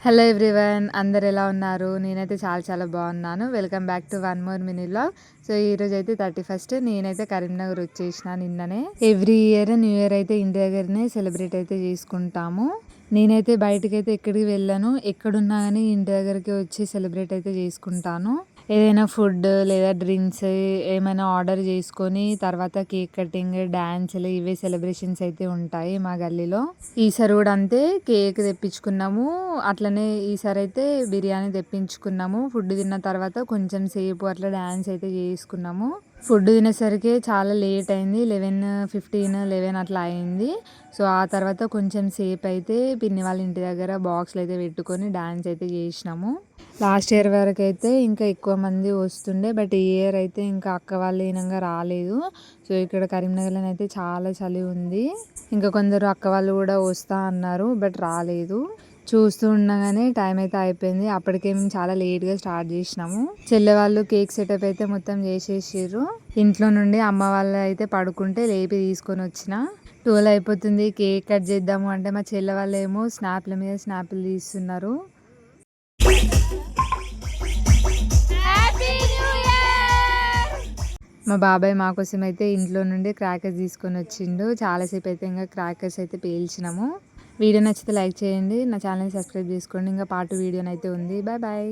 Hello everyone, అందరు ఎలా ఉన్నారు? నేనైతే చాలా బాగున్నాను. Welcome back to one more mini vlog. So ఈరోజు అయితే 31st. నేనైతే కరీంనగర్ వచ్చేసిన నిన్ననే. ఎవ్రీ ఇయర్ న్యూ ఇయర్ అయితే ఇంటి దగ్గరనే సెలబ్రేట్ అయితే చేసుకుంటాము. నేనైతే బయటకైతే ఎక్కడికి వెళ్ళాను. ఎక్కడున్నా కానీ ఇంటి దగ్గరికి వచ్చి సెలబ్రేట్ అయితే చేసుకుంటాను. ఏదైనా ఫుడ్ లేదా డ్రింక్స్ ఏమైనా ఆర్డర్ చేసుకొని తర్వాత కేక్ కటింగ్, డాన్సులు ఇవే సెలబ్రేషన్స్ అయితే ఉంటాయి మా గల్లీలో. ఈసారి కూడా అంతే, కేక్ తెప్పించుకున్నాము. అట్లనే ఈసారి అయితే బిర్యానీ తెప్పించుకున్నాము. ఫుడ్ తిన్న తర్వాత కొంచెం సేపు అట్లా డాన్స్ అయితే చేసుకున్నాము. ఫుడ్ తినేసరికి చాలా లేట్ అయింది. 11:15, 11 అట్లా అయింది. సో ఆ తర్వాత కొంచెం సేపు అయితే పిన్ని వాళ్ళ ఇంటి దగ్గర బాక్స్లు అయితే పెట్టుకొని డాన్స్ అయితే చేసినాము. లాస్ట్ ఇయర్ వరకు అయితే ఇంకా ఎక్కువ మంది వస్తుండే, బట్ ఈ ఇయర్ అయితే ఇంకా అక్క వాళ్ళు ఈనంగా రాలేదు. సో ఇక్కడ కరీంనగర్లో అయితే చాలా చలి ఉంది. ఇంకా కొందరు అక్క వాళ్ళు కూడా వస్తా అన్నారు, బట్ రాలేదు. చూస్తూ ఉండగానే టైం అయితే అయిపోయింది. అప్పటికే మేము చాలా లేట్గా స్టార్ట్ చేసినాము. చెల్లె వాళ్ళు కేక్ సెటప్ అయితే మొత్తం చేసేసారు. ఇంట్లో నుండి అమ్మ వాళ్ళు అయితే పడుకుంటే లేపి తీసుకొని వచ్చిన. 12 అయిపోతుంది, కేక్ కట్ చేద్దాము అంటే మా చెల్లె వాళ్ళు ఏమో స్నాప్ల మీద స్నాప్లు తీస్తున్నారు. మా బాబాయ్ మా కోసం అయితే ఇంట్లో నుండి క్రాకర్స్ తీసుకొని వచ్చిండు. చాలాసేపు అయితే ఇంకా క్రాకర్స్ అయితే పేల్చినాము. వీడియో నచ్చితే లైక్ చేయండి, నా ఛానల్ని సబ్స్క్రైబ్ చేసుకోండి. ఇంకా పార్ట్ వీడియోనైతే ఉంది. Bye bye.